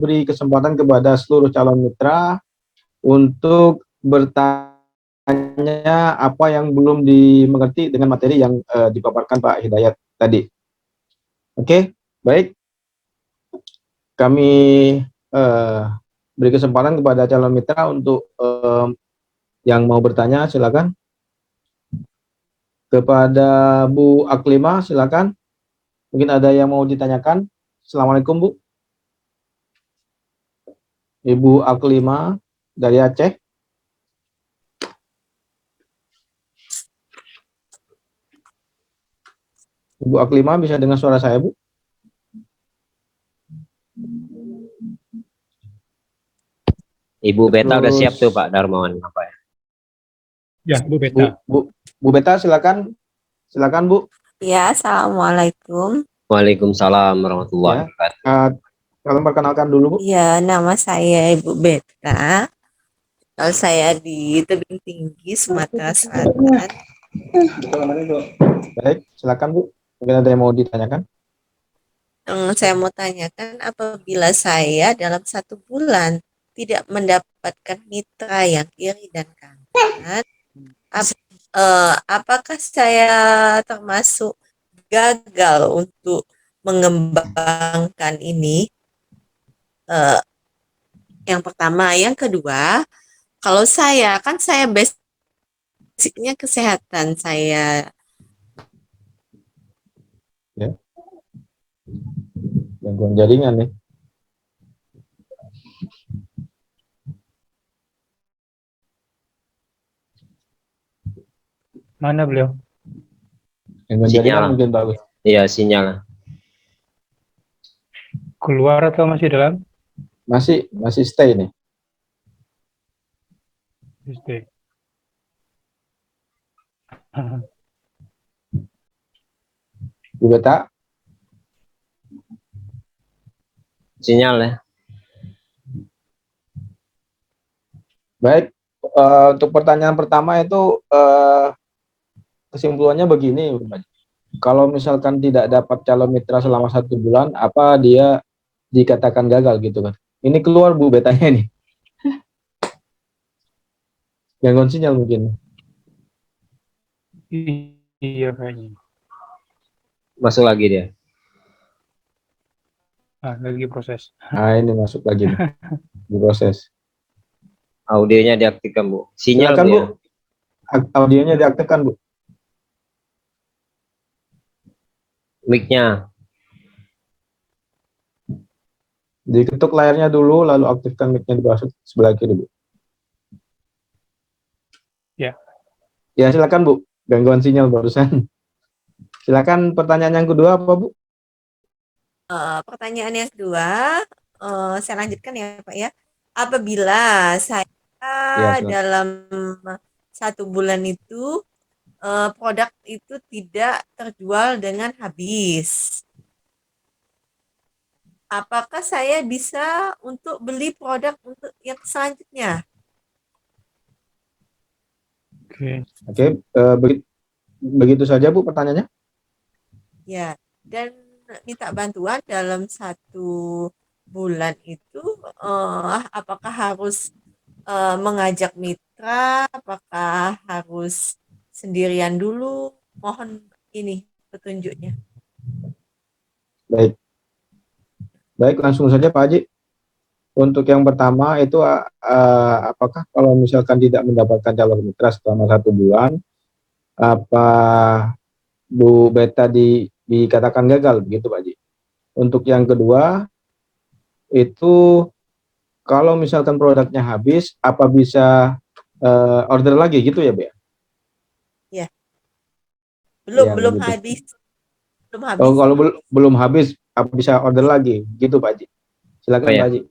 beri kesempatan kepada seluruh calon mitra untuk bertanya apa yang belum dimengerti dengan materi yang dipaparkan Pak Hidayat tadi. Oke, baik. Kami beri kesempatan kepada calon mitra untuk yang mau bertanya, silakan. Kepada Bu Aklima, silakan. Mungkin ada yang mau ditanyakan. Assalamualaikum, Bu. Ibu Aklima dari Aceh. Ibu Aklima bisa dengar suara saya, Bu? Ibu Beta udah siap tuh Terus, Pak Darmawan apa ya? Ya, Bu Beta. Bu Beta, silakan. Silakan, Bu. Ya, Assalamualaikum. Waalaikumsalam warahmatullahi Ya. wabarakatuh. Kalian perkenalkan dulu, Bu. Ya, nama saya Ibu Beta. Kalau saya di Tebing Tinggi, Sumatera Selatan. Baik, silakan, Bu. Mungkin ada yang mau ditanyakan. Saya mau tanyakan, apabila saya dalam 1 bulan tidak mendapatkan mitra yang kiri dan kanan, apakah saya termasuk gagal untuk mengembangkan ini? Yang pertama, yang kedua, kalau saya basicnya kesehatan saya. Ya. Gangguan jaringan nih. Mana beliau? Gangguan jaringan mungkin bagus. Iya, sinyal. Keluar atau masih dalam? Masih stay nih. Stay. Bu Beta. Sinyal ya. Baik, untuk pertanyaan pertama itu kesimpulannya begini, kalau misalkan tidak dapat calon mitra selama 1 bulan, apa dia dikatakan gagal gitu kan? Ini keluar Bu Betanya nih. Gangguan sinyal mungkin. Iya kayaknya. Masuk lagi dia. Lagi proses. Ini masuk lagi nih. Diproses. Audionya diaktifkan, Bu. Sinyal Silakan, Bu. ya. Audionya diaktifkan, Bu. Mic-nya. Diketuk layarnya dulu, lalu aktifkan mic-nya di sebelah kiri, Bu. Ya. Ya, silakan, Bu. Gangguan sinyal barusan. Silakan pertanyaan yang kedua apa, Bu? Pertanyaan yang kedua, saya lanjutkan ya Pak ya. Apabila saya dalam 1 bulan itu produk itu tidak terjual dengan habis, apakah saya bisa untuk beli produk untuk yang selanjutnya? Oke, begitu saja Bu pertanyaannya. Ya, dan minta bantuan dalam 1 bulan itu, apakah harus mengajak mitra, apakah harus sendirian dulu? Mohon ini petunjuknya. Baik, langsung saja Pak Haji. Untuk yang pertama itu apakah kalau misalkan tidak mendapatkan calon mitra selama 1 bulan, apa Bu Beta dikatakan gagal begitu Pak Haji? Untuk yang kedua itu kalau misalkan produknya habis, apa bisa order lagi gitu ya, Bu? Ya. Belum gitu. habis. Belum habis. Oh, kalau belum habis, apa bisa order lagi gitu Pak Haji? Silakan Pak Haji.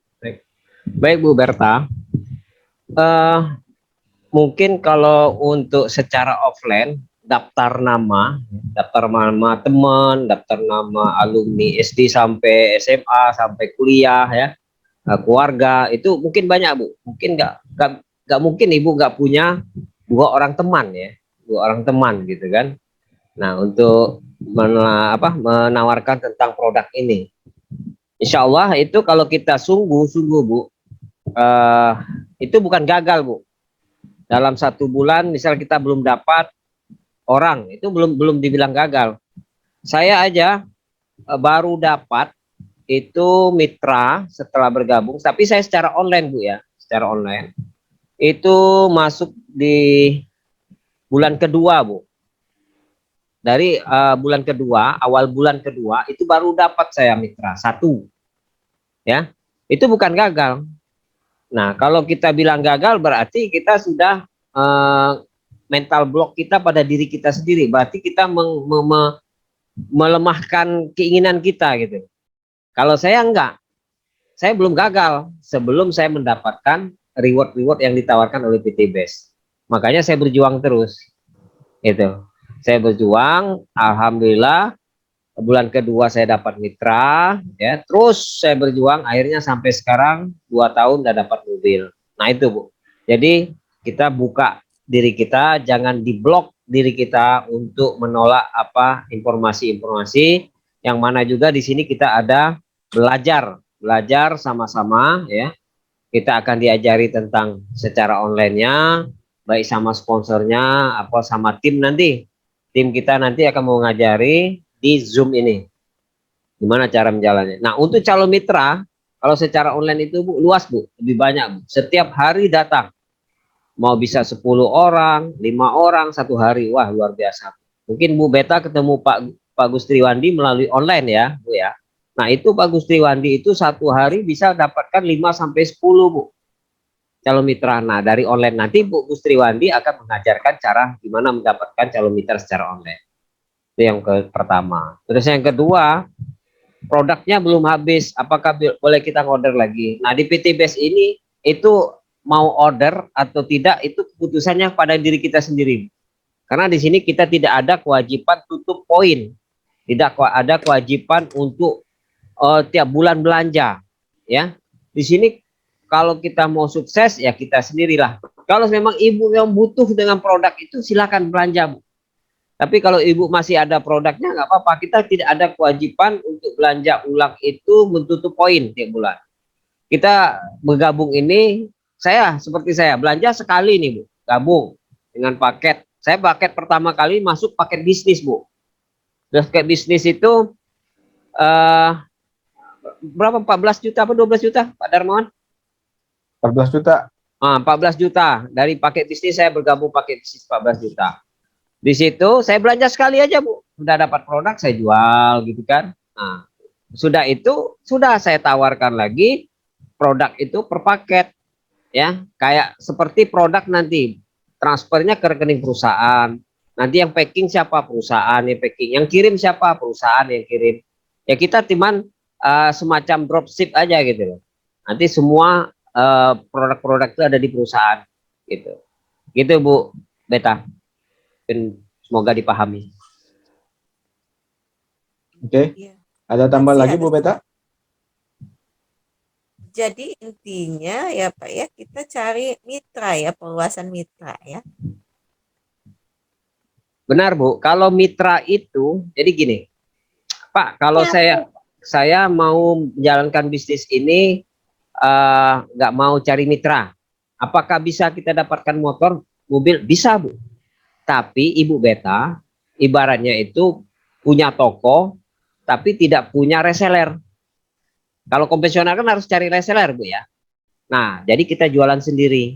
Baik Bu Berta. Mungkin kalau untuk secara offline daftar nama teman, daftar nama alumni SD sampai SMA sampai kuliah ya, keluarga itu mungkin banyak Bu. Mungkin nggak mungkin Ibu nggak punya 2 orang teman ya, 2 orang teman gitu kan. Nah untuk menawarkan tentang produk ini. Insya Allah itu kalau kita sungguh-sungguh Bu, eh, itu bukan gagal Bu. Dalam 1 bulan misal kita belum dapat orang, itu belum belum dibilang gagal. Saya aja baru dapat itu mitra setelah bergabung, tapi saya secara online Bu ya, secara online. Itu masuk di bulan kedua Bu. Dari bulan kedua, awal bulan kedua itu baru dapat saya mitra 1, ya. Itu bukan gagal. Nah, kalau kita bilang gagal berarti kita sudah mental block kita pada diri kita sendiri. Berarti kita melemahkan keinginan kita gitu. Kalau saya enggak, saya belum gagal sebelum saya mendapatkan reward-reward yang ditawarkan oleh PT Best. Makanya saya berjuang terus. Itu. Saya berjuang, alhamdulillah bulan kedua saya dapat mitra, ya. Terus saya berjuang, akhirnya sampai sekarang 2 tahun udah dapat mobil. Nah itu Bu. Jadi kita buka diri kita, jangan diblok diri kita untuk menolak apa informasi-informasi yang mana juga di sini kita ada belajar sama-sama ya. Kita akan diajari tentang secara online-nya, baik sama sponsornya, apa sama tim nanti. Tim kita nanti akan mengajari di Zoom ini. Gimana cara menjalannya. Nah, untuk calon mitra, kalau secara online itu Bu, luas Bu, lebih banyak Bu. Setiap hari datang. Mau bisa 10 orang, 5 orang satu hari. Wah, luar biasa. Mungkin Bu Beta ketemu Pak Gustriwandi melalui online ya, Bu ya. Nah, itu Pak Gustriwandi itu satu hari bisa dapatkan 5 sampai 10 Bu. Calon mitra. Nah, dari online nanti Bu Gustriwandi akan mengajarkan cara gimana mendapatkan calon mitra secara online. Itu yang pertama. Terus yang kedua, produknya belum habis. Apakah boleh kita order lagi? Nah, di PT Best ini itu mau order atau tidak itu keputusannya pada diri kita sendiri. Karena di sini kita tidak ada kewajiban tutup poin. Tidak ada kewajiban untuk tiap bulan belanja, ya. Di sini kalau kita mau sukses ya kita sendirilah. Kalau memang ibu yang butuh dengan produk itu silakan belanja Bu. Tapi kalau ibu masih ada produknya nggak apa-apa. Kita tidak ada kewajiban untuk belanja ulang itu menutup poin tiap bulan. Kita bergabung ini, seperti saya belanja sekali nih Bu, gabung dengan paket. Saya paket pertama kali masuk paket bisnis Bu. Paket bisnis itu berapa? 14 juta apa 12 juta Pak Darmawan? 14 juta. 14 juta. Dari paket bisnis saya bergabung paket bisnis 14 juta. Di situ saya belanja sekali aja Bu. Sudah dapat produk saya jual gitu kan. Nah, sudah itu sudah saya tawarkan lagi produk itu per paket. Ya, kayak seperti produk nanti transfernya ke rekening perusahaan. Nanti yang packing siapa? Perusahaan yang packing. Yang kirim siapa? Perusahaan yang kirim. Ya kita cuman semacam dropship aja gitu loh. Nanti semua produk-produk itu ada di perusahaan gitu. Gitu Bu Beta. Semoga dipahami. Oke. Iya. Ada tambah Masih lagi ada Bu Beta? Jadi intinya ya Pak ya, kita cari mitra ya, perluasan mitra ya. Benar Bu, kalau mitra itu jadi gini, Pak, kalau saya mau menjalankan bisnis ini nggak mau cari mitra, apakah bisa kita dapatkan motor, mobil? Bisa Bu. Tapi Ibu Beta ibaratnya itu punya toko tapi tidak punya reseller. Kalau konvensional kan harus cari reseller Bu ya. Nah, jadi kita jualan sendiri.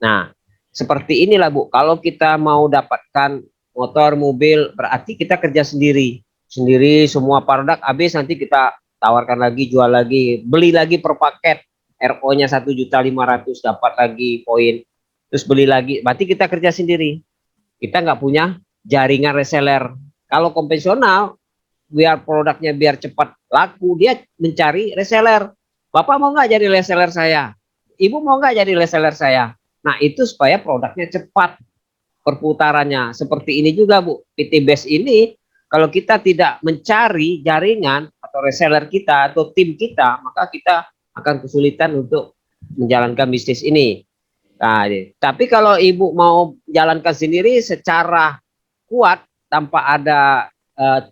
Nah, seperti inilah Bu. Kalau kita mau dapatkan motor, mobil, berarti kita kerja sendiri. Sendiri semua produk habis nanti kita tawarkan lagi, jual lagi, beli lagi per paket. RO-nya 1.500.000 dapat lagi poin. Terus beli lagi. Berarti kita kerja sendiri. Kita nggak punya jaringan reseller. Kalau konvensional, biar produknya biar cepat laku, dia mencari reseller. Bapak mau nggak jadi reseller saya? Ibu mau nggak jadi reseller saya? Nah, itu supaya produknya cepat perputarannya. Seperti ini juga Bu, PT Best ini kalau kita tidak mencari jaringan atau reseller kita atau tim kita, maka kita akan kesulitan untuk menjalankan bisnis ini. Nah, tapi kalau Ibu mau jalankan sendiri secara kuat tanpa ada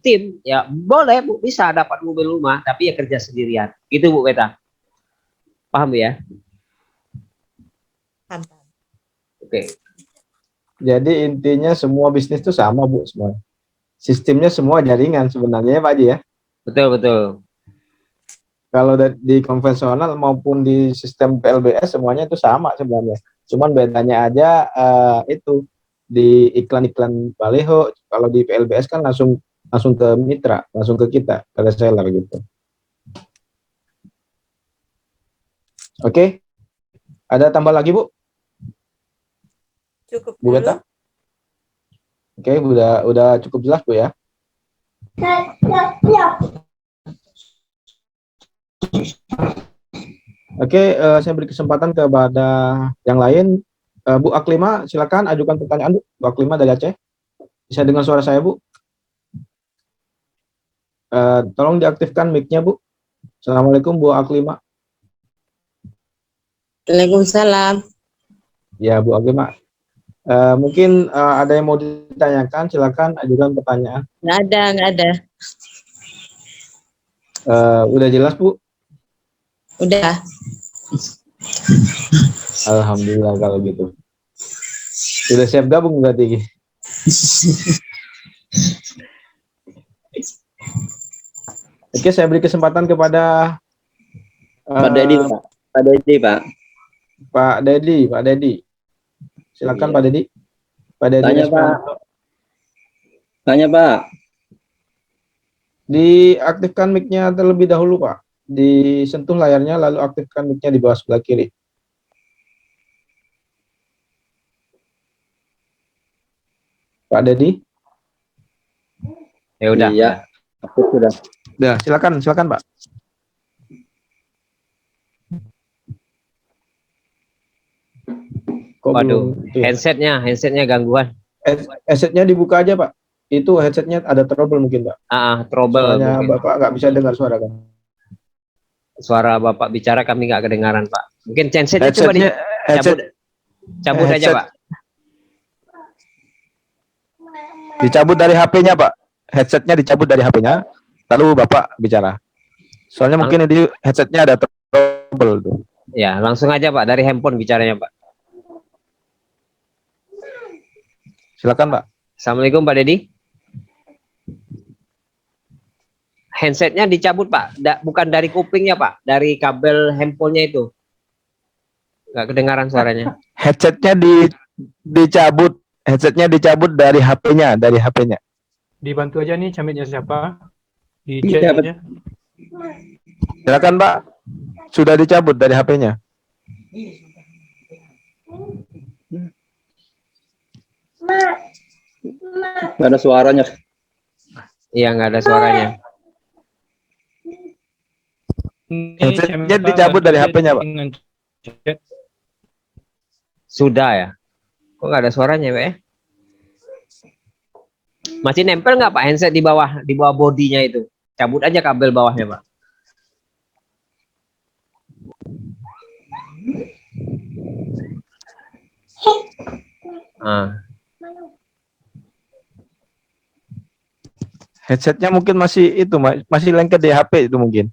tim, ya boleh Bu, bisa dapat mobil rumah, tapi ya kerja sendirian. Gitu Bu Beta. Paham ya? Paham. Oke. Jadi intinya semua bisnis itu sama Bu semua. Sistemnya semua jaringan sebenarnya ya Pak Haji ya. Betul, betul. Kalau di konvensional maupun di sistem PLBS semuanya itu sama sebenarnya. Cuman bedanya aja itu di iklan-iklan baliho. Kalau di PLBS kan langsung ke mitra, langsung ke kita, ke reseller gitu. Oke. Ada tambah lagi Bu? Cukup Bu dulu. Beta? Oke, udah cukup jelas Bu ya. Oke, saya beri kesempatan kepada yang lain. Bu Aklima, silakan ajukan pertanyaan Bu. Bu Aklima dari Aceh. Bisa dengar suara saya Bu? Tolong diaktifkan mic-nya Bu. Assalamualaikum Bu Aklima. Waalaikumsalam. Ya Bu Aklima. Mungkin ada yang mau ditanyakan, silakan ajukan pertanyaan. Nggak ada. Udah jelas Bu? Udah. Alhamdulillah kalau gitu. Sudah siap gabung berarti. Oke, saya beri kesempatan kepada Pak Dedi, Pak. Pak Dedi, Pak. Pak Dedi. Silakan Iya. Pak Dedi. Pak Dedi. Tanya, Pak. Tanya, Pak. Diaktifkan mic-nya terlebih dahulu, Pak. Disentuh layarnya, lalu aktifkan mic-nya di bawah sebelah kiri. Pak Dedi. Ya udah. Iya. Aku sudah. Ya, silakan Pak. Kok Waduh, belum? Tuh ya. headsetnya gangguan. Headsetnya dibuka aja, Pak. Itu headsetnya ada trouble mungkin, Pak. Trouble Soalnya mungkin. Bapak nggak bisa dengar suara kan. Suara Bapak bicara kami nggak kedengaran, Pak. Mungkin headsetnya coba cabut aja, Pak. Dicabut dari HP-nya, Pak. Headsetnya dicabut dari HP-nya, lalu Bapak bicara. Soalnya mungkin di headsetnya ada trouble tuh. Ya, langsung aja, Pak, dari handphone bicaranya, Pak. Silakan, Pak. Assalamualaikum, Pak Dedi. Handsetnya dicabut, Pak. Bukan dari kupingnya, Pak. Dari kabel handphonenya itu. Nggak kedengaran suaranya. Headsetnya dicabut. Headsetnya dicabut dari HP-nya, Dibantu aja nih camitnya siapa? Di Iya, chat aja. Silakan, Pak. Sudah dicabut dari HP-nya. Nggak ada suaranya. Iya, nggak ada suaranya. Headsetnya dicabut dari HP-nya, Pak. Sudah ya. Kok nggak ada suaranya, Pak ya? Masih nempel nggak, Pak, handset di bawah bodinya itu? Cabut aja kabel bawahnya, Pak. Headsetnya mungkin masih itu, masih lengket di HP itu mungkin.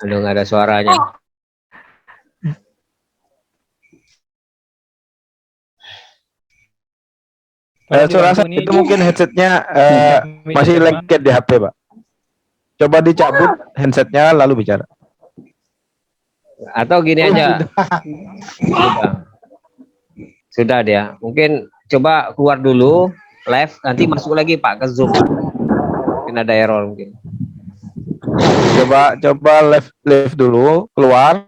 Aduh, nggak ada suaranya. Saya rasa itu mungkin headsetnya masih lengket di HP, Pak. Coba dicabut handsetnya lalu bicara. Atau gini aja. Sudah dia. Mungkin coba keluar dulu, live, nanti masuk lagi, Pak, ke Zoom, Pak. Mungkin ada error mungkin. Coba live dulu, keluar,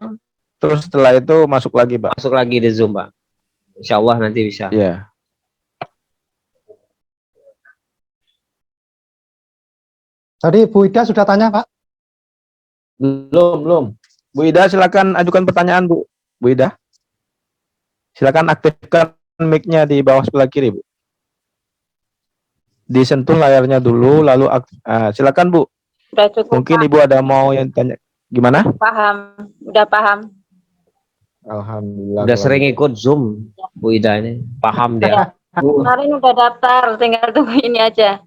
terus setelah itu masuk lagi, Pak. Masuk lagi di Zoom, Pak. Insya Allah nanti bisa. Iya. Tadi Bu Ida sudah tanya, Pak? Belum. Bu Ida, silakan ajukan pertanyaan, Bu. Bu Ida. Silakan aktifkan mic-nya di bawah sebelah kiri, Bu. Disentuh layarnya dulu, lalu silakan, Bu. Udah cukup. Mungkin Pak. Ibu ada mau yang tanya. Gimana? Paham. Udah paham. Alhamdulillah. Udah kalau sering gitu. ikut Zoom, Bu Ida ini. Paham dia. Bu, Kemarin udah daftar, tinggal tunggu ini aja.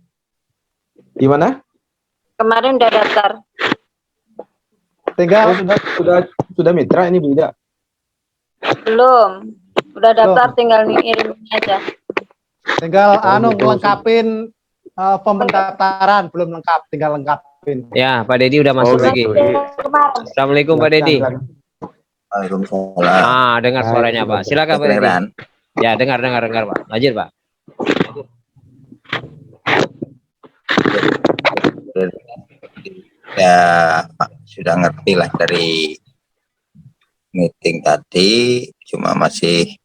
gimana? Kemarin udah daftar. Tinggal Oh, sudah mitra ini Bu Ida. Belum. Udah daftar, tinggal ngirim ini aja. tinggal Oh, gitu. ngelengkapin pemendaftaran, belum lengkap, tinggal lengkapin. Ya, Pak Dedi udah masuk Oh, lagi. gitu. Kemarin. Assalamualaikum Pak Dedi. Waalaikumsalam. Ah, dengar suaranya Pak. Silakan Pak Dedi. Kedengeran? Ya, dengar Pak. Lanjut Pak. Ya, Pak, sudah ngerti lah dari meeting tadi, cuma masih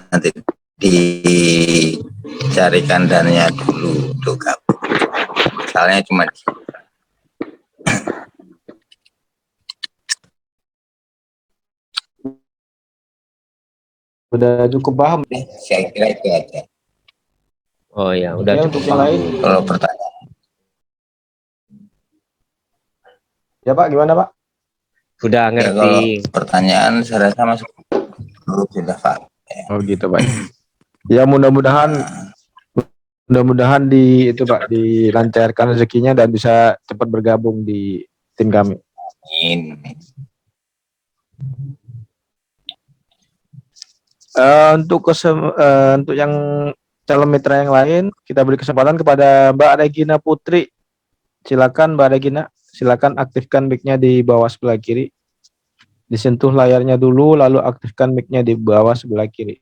nanti dicarikan dananya dulu untuk gabung. Misalnya cuma Udah cukup paham. saya kira itu aja. Oh ya, udah Ya, cukup untuk yang paham. lain. Kalau pertanyaan Ya Pak, gimana Pak? Sudah ya, kalau ngerti. pertanyaan saya rasa masuk dulu sudah Pak. Oh gitu Pak. Ya mudah-mudahan itu Pak dilancarkan rezekinya dan bisa cepat bergabung di tim kami. Ini Untuk yang calon mitra yang lain, kita beri kesempatan kepada Mbak Regina Putri. Silakan Mbak Regina, silakan aktifkan mic-nya di bawah sebelah kiri. Disentuh layarnya dulu, lalu aktifkan mic-nya di bawah sebelah kiri.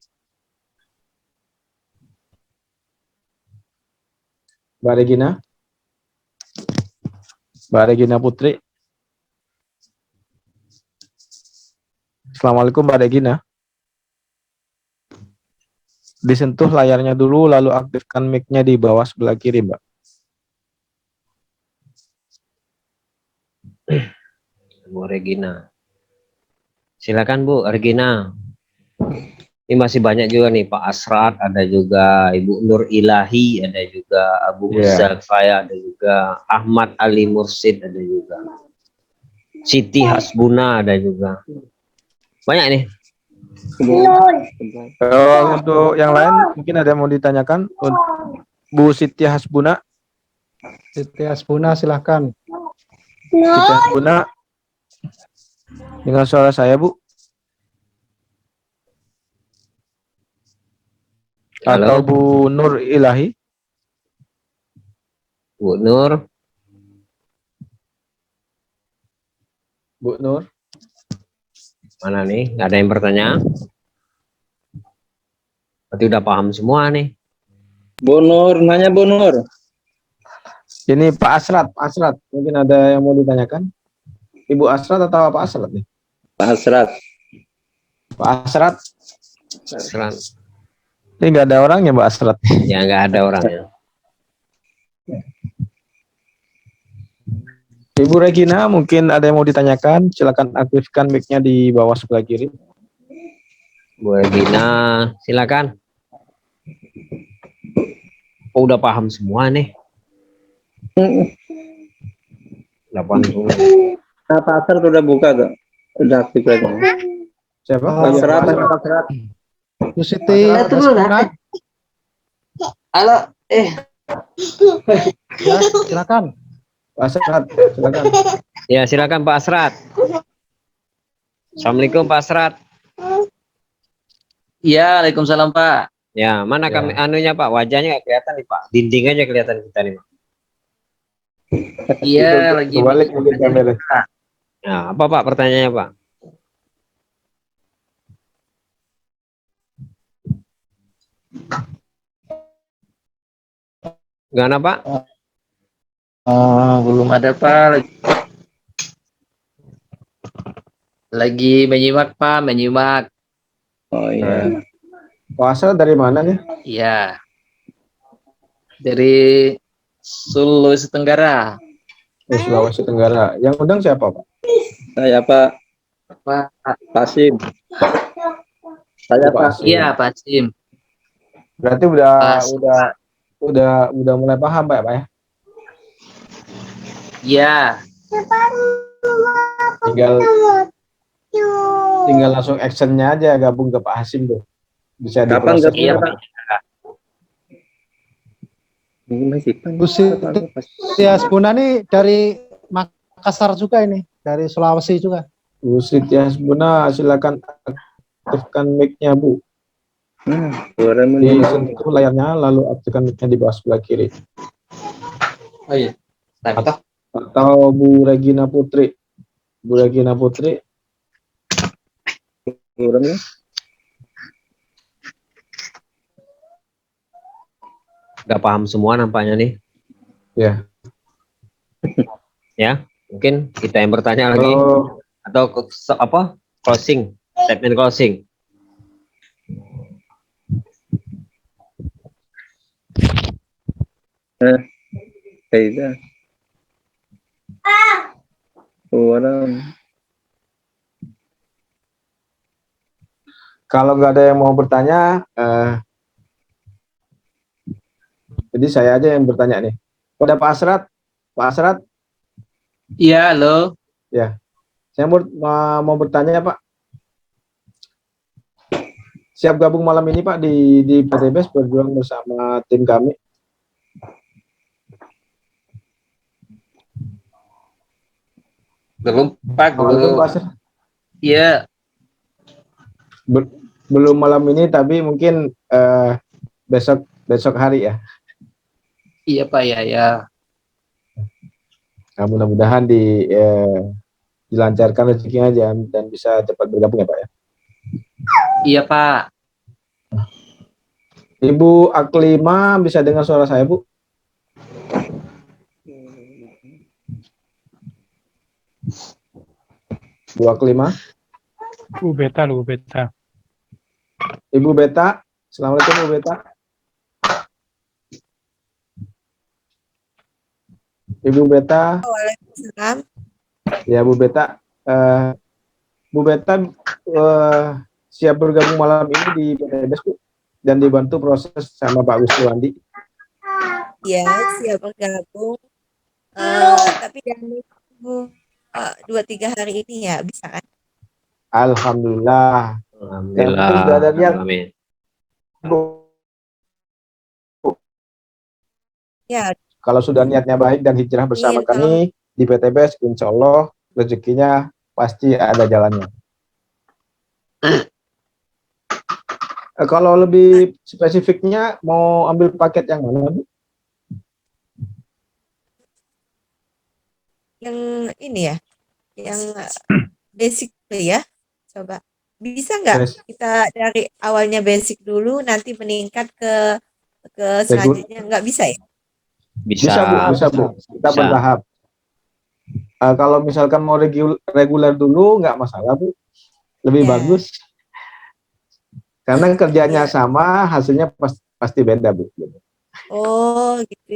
Mbak Regina? Mbak Regina Putri? Assalamualaikum Mbak Regina. Disentuh layarnya dulu, lalu aktifkan mic-nya di bawah sebelah kiri, Mbak. Bu Regina. Silakan Bu Regina. Ini masih banyak juga nih Pak Asrat, ada juga Ibu Nur Ilahi, ada juga Abu Zalfaya, ada juga Ahmad Ali Mursid, ada juga Siti Hasbuna, ada juga. Banyak nih. Untuk yang lain mungkin ada yang mau ditanyakan. Bu Siti Hasbuna. Siti Hasbuna, silahkan. Siti Hasbuna. Dengan suara saya Bu. Atau Halo. Bu Nur Ilahi. Bu Nur. Bu Nur. Mana nih? Nggak ada yang bertanya? Berarti udah paham semua nih. Bu Nur, nanya Bu Nur. Ini Pak Asrat, mungkin ada yang mau ditanyakan? Ibu Asrat atau Pak Asrat nih? Pak Asrat. Pak Asrat, Asrat. ini nggak ada orangnya Mbak Asrat. Ya nggak ada orangnya. Ibu Regina, mungkin ada yang mau ditanyakan? Silakan aktifkan mic-nya di bawah sebelah kiri. Bu Regina, silakan. Oh, udah paham semua nih. 80. Nah, Pak Asrat udah buka tuh. Udah aktif lagi. Siapa? Oh, Iya, Asrat, Pak Asrat. Pak Asrat. Bu Siti Hasbuna, Halo, ya, silakan. Pak Asrat, silakan. Ya, silakan Pak Asrat. Assalamualaikum Pak Asrat. iya, Waalaikumsalam Pak. Ya, mana kami anunya Pak? Wajahnya nggak kelihatan nih Pak. Dinding aja kelihatan kita nih Pak. Iya, lagi. Kebalik mungkin kamera. Nah, apa Pak pertanyaannya Pak? Gimana Pak? Belum ada Pak. Lagi menyimak Pak, menyimak. Oh iya. Pak Asrat dari mana nih? Iya. Dari Sulawesi Tenggara. Oh, Sulawesi Tenggara. Yang undang siapa Pak? Saya Pak Pak. Pasim. Saya Pak Pak. Asim. Iya, Pak Sim. Berarti udah mulai paham Pak ya? Iya. Tinggal tinggal langsung actionnya aja gabung ke Pak Hasim tuh. Bisa Kapan diproses. Iya, gabungnya, Pak. Pak? Ini masih Bu Siti Hasbuna nih dari Makassar juga ini, dari Sulawesi juga. Bu Siti Hasbuna, silakan aktifkan mic-nya Bu. suaramu nih. Disentuh layarnya lalu aktifkan mic-nya di bawah sebelah kiri. Oh iya. Apa? Atau Bu Regina Putri. Bu Regina Putri, Suaranya. Nggak paham semua nampaknya nih. ya. Ya, mungkin kita yang bertanya lagi Kalau atau apa? Closing, statement closing. Kayak orang kalau nggak ada yang mau bertanya, jadi saya aja yang bertanya nih. Pada Pak Asrat, Pak Asrat, Iya, halo. saya mau bertanya Pak. Siap gabung malam ini Pak di PTBS berjuang bersama tim kami. Belum, Pak. Assalamualaikum Belum. Pak Asrat. Iya. Belum malam ini tapi mungkin besok hari ya. Iya, Pak. Ya, ya. Nah, mudah-mudahan dilancarkan rezekinya aja dan bisa cepat bergabung ya Pak ya. Iya, Pak. Ibu Aklima bisa dengar suara saya Bu? Bu Aklima, Bu Beta, Bu Beta. Ibu Beta, Assalamualaikum Bu Beta. Ibu Beta, Waalaikumsalam. ya Bu Beta, Bu Beta siap bergabung malam ini di PTBS Bu dan dibantu proses sama Pak Wisnuwandi. Ya, siap bergabung. Tapi jangan nunggu 2-3 hari ini ya, bisa kan? Alhamdulillah. Alhamdulillah. Yang sudah ada niat. Amin. Bu. Ya, Kalau sudah niatnya baik dan hijrah bersama Amin, kalau- kami di PTBS, insya Allah rezekinya pasti ada jalannya. Kalau lebih spesifiknya mau ambil paket yang mana Bu? yang ini ya, yang basic dulu ya. Coba. Bisa nggak Basic. kita dari awalnya basic dulu, nanti meningkat ke selanjutnya? Nggak bisa ya? Bisa. Bisa Bu, bisa Bu. Kita Bisa. bertahap. Kalau misalkan mau reguler dulu nggak masalah Bu, lebih Ya. bagus. Karena kerjanya Ya. sama, hasilnya pasti beda Bu. Oh, gitu.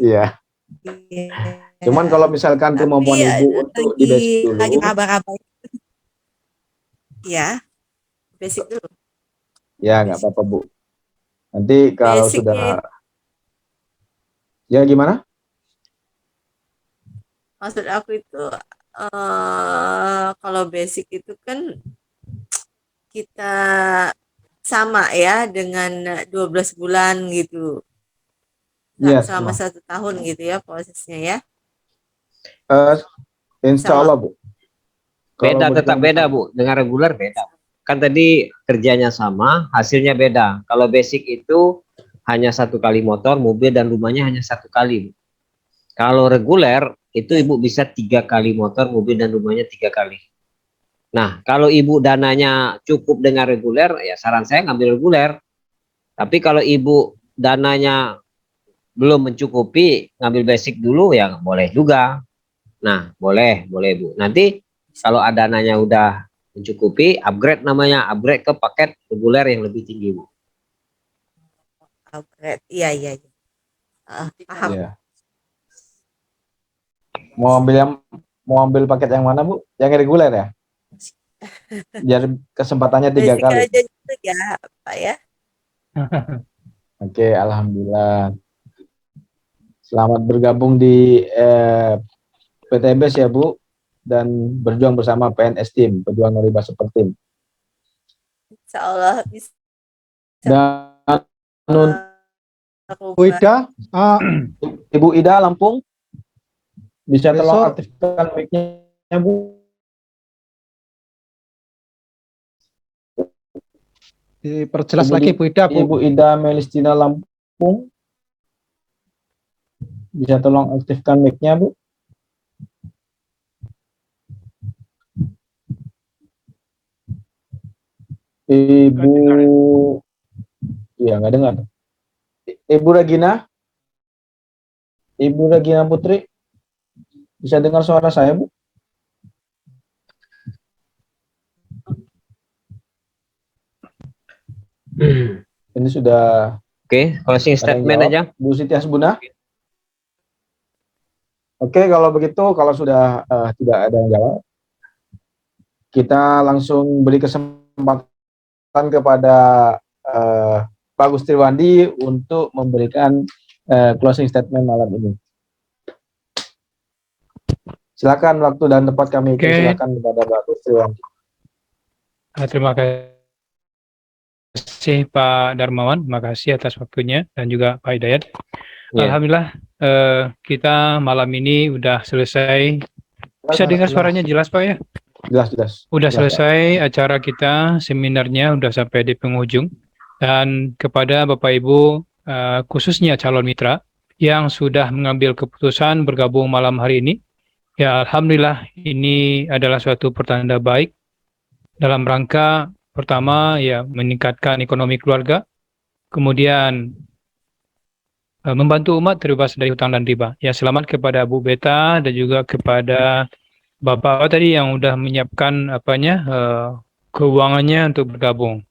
Iya. Iya. Cuman kalau misalkan Tapi kemampuan Ibu untuk di basic dulu, lagi raba-raba. Ya, basic dulu. ya nggak apa-apa Bu. Nanti kalau Basicnya sudah, ya gimana? Maksud aku itu kalau basic itu kan kita sama ya dengan 12 bulan gitu. Nggak Yes, selama Ma. 1 tahun gitu ya prosesnya ya. Insya Sama. Allah Bu. Beda, Kalau tetap beda Bu. Dengan reguler beda. Kan tadi kerjanya sama, hasilnya beda. Kalau basic itu hanya 1 kali motor, mobil dan rumahnya hanya 1 kali. Kalau reguler itu Ibu bisa 3 kali motor, mobil dan rumahnya 3 kali. Nah, kalau Ibu dananya cukup dengan reguler, ya saran saya ngambil reguler. Tapi kalau Ibu dananya belum mencukupi, ngambil basic dulu ya boleh juga. Nah, boleh Bu. Nanti kalau ada dananya udah mencukupi, upgrade namanya, upgrade ke paket reguler yang lebih tinggi Bu. Upgrade. Iya. Paham. Ya. Mau ambil paket yang mana Bu? Yang reguler ya? Biar kesempatannya 3 Basic kali. aja gitu ya, Pak ya. Oke, alhamdulillah. Selamat bergabung di PTBS ya Bu. dan berjuang bersama PNS Team, pejuang non riba super team. Insya Allah bisa. Dan Bu Ida, Ibu Ida Lampung, bisa tolong Besok. aktifkan mic-nya, Bu. diperjelas lagi Bu Ida, Bu. Ibu Ida Melistina Lampung, bisa tolong aktifkan mic-nya, Bu. Ibu, ya nggak dengar. Ibu Regina, Ibu Regina Putri, bisa dengar suara saya, Bu? Ini sudah Oke, closing statement jawab. aja. Bu Siti Hasbuna. Oke, kalau begitu, kalau sudah tidak ada yang jawab, kita langsung beri kesempatan kepada Pak Gustiwandi untuk memberikan closing statement malam ini. Silakan, waktu dan tempat kami silakan kepada Pak Gustiwandi. Terima kasih Pak Darmawan, terima kasih atas waktunya, dan juga Pak Hidayat. Ya. Alhamdulillah kita malam ini udah selesai. Bisa dengar suaranya jelas Pak ya? Jelas. Udah Jelas, selesai acara kita, seminarnya udah sampai di penghujung. Dan kepada Bapak Ibu, khususnya calon mitra yang sudah mengambil keputusan bergabung malam hari ini, ya Alhamdulillah ini adalah suatu pertanda baik dalam rangka pertama ya meningkatkan ekonomi keluarga, kemudian membantu umat terbebas dari hutang dan riba. Ya, selamat kepada Bu Beta dan juga kepada Bapak tadi yang udah menyiapkan keuangannya untuk bergabung.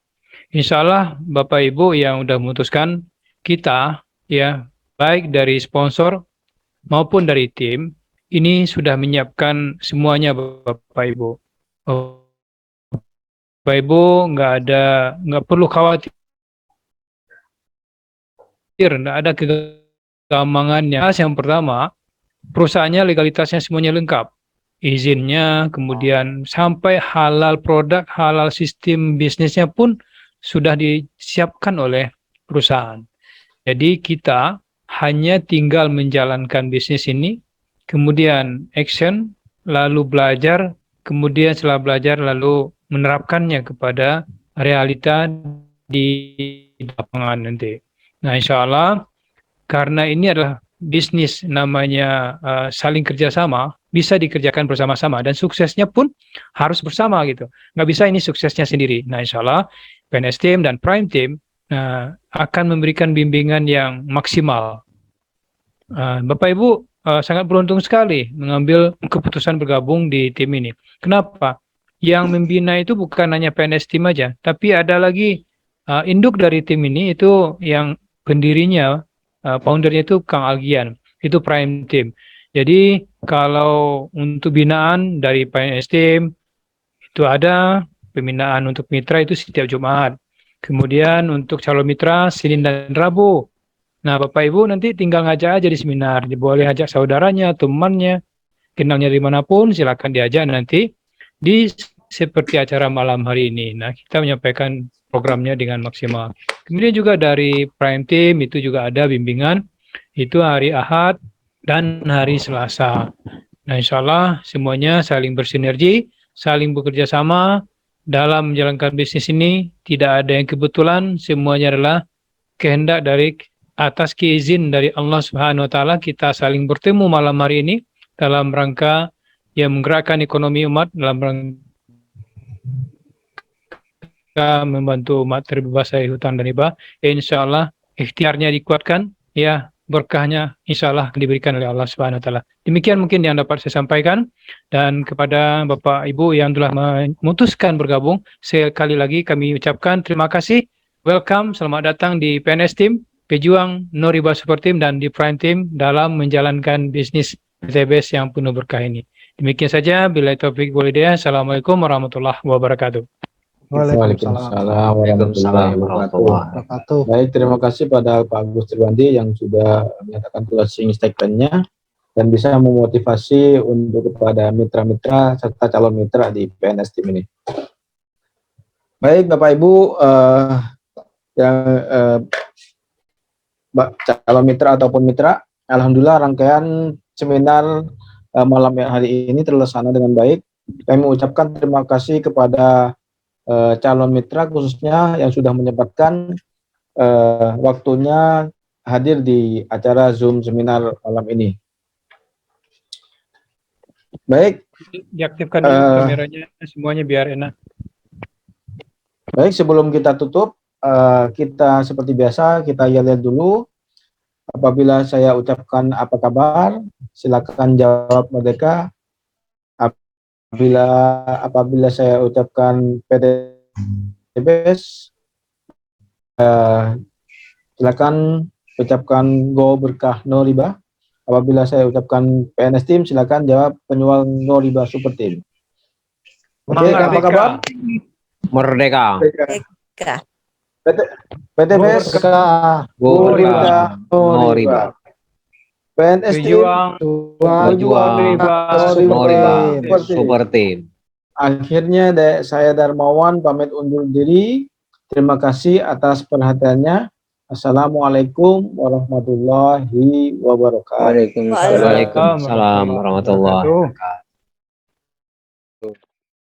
Insya Allah Bapak Ibu yang udah memutuskan, kita ya baik dari sponsor maupun dari tim ini sudah menyiapkan semuanya Bapak Ibu. Bapak Ibu nggak perlu khawatir, nggak ada kegampangannya. Yang pertama, perusahaannya legalitasnya semuanya lengkap, izinnya, kemudian sampai halal produk, halal sistem bisnisnya pun sudah disiapkan oleh perusahaan. Jadi kita hanya tinggal menjalankan bisnis ini, kemudian action, lalu belajar, kemudian setelah belajar lalu menerapkannya kepada realita di lapangan nanti. Nah, insya Allah karena ini adalah bisnis namanya saling kerjasama, bisa dikerjakan bersama-sama dan suksesnya pun harus bersama gitu. Nggak bisa ini suksesnya sendiri. Nah, insya Allah PNS Team dan Prime Team akan memberikan bimbingan yang maksimal. Bapak Ibu sangat beruntung sekali mengambil keputusan bergabung di tim ini. Kenapa? Yang membina itu bukan hanya PNS Team aja, tapi ada lagi induk dari tim ini itu yang pendirinya, foundernya itu Kang Algian, itu Prime Team. Jadi kalau untuk binaan dari PNS Team itu ada pembinaan untuk mitra itu setiap Jumat. Kemudian untuk calon mitra Senin dan Rabu. Nah, Bapak Ibu nanti tinggal ngajak aja di seminar. Boleh ajak saudaranya, temannya, kenalnya dimanapun, silakan diajak nanti di seperti acara malam hari ini. Nah, kita menyampaikan programnya dengan maksimal. Kemudian juga dari Prime Team itu juga ada bimbingan, itu hari Ahad dan hari Selasa. Nah, insya Allah semuanya saling bersinergi, saling bekerja sama dalam menjalankan bisnis ini. Tidak ada yang kebetulan, semuanya adalah kehendak dari atas keizin dari Allah Subhanahu wa Ta'ala. Kita saling bertemu malam hari ini dalam rangka yang menggerakkan ekonomi umat, dalam rangka membantu umat terbebas dari hutang dan riba. Insya Allah ikhtiarnya dikuatkan, ya berkahnya insya Allah diberikan oleh Allah Subhanahu wa Ta'ala. Demikian mungkin yang dapat saya sampaikan, dan kepada Bapak Ibu yang telah memutuskan bergabung, sekali lagi kami ucapkan terima kasih. Welcome, selamat datang di PNS Team, pejuang no riba super team, dan di Prime Team dalam menjalankan bisnis PTBS yang penuh berkah ini. Demikian saja, billahi taufik wal hidayah. Assalamualaikum warahmatullahi wabarakatuh. Waalaikumsalam warahmatullahi wabarakatuh. Baik, terima kasih pada Pak Gustiwandi yang sudah menyatakan closing statement-nya. dan bisa memotivasi untuk kepada mitra-mitra serta calon mitra di PNS Team ini. Baik Bapak Ibu yang calon mitra ataupun mitra, alhamdulillah rangkaian seminar malam hari ini terlaksana dengan baik. Kami mengucapkan terima kasih kepada calon mitra khususnya yang sudah menyempatkan waktunya hadir di acara Zoom seminar malam ini. Baik, Diaktifkan dulu kameranya semuanya biar enak. baik sebelum kita tutup, kita seperti biasa kita lihat dulu. Apabila saya ucapkan apa kabar, silakan jawab Merdeka. Apabila saya ucapkan PTBS, silakan ucapkan Go Berkah No Riba. Apabila saya ucapkan PNS Team, silakan jawab Penyual No Riba Super Team. Oke, apa kabar? Merdeka. Merdeka. PTBS, Go Berkah No Riba. PNS Team, Pejuang Riba No Riba Super Team. Super Team. Akhirnya saya Darmawan pamit undur diri. Terima kasih atas perhatiannya. Assalamualaikum warahmatullahi wabarakatuh. Waalaikumsalam. Waalaikumsalam warahmatullahi wabarakatuh.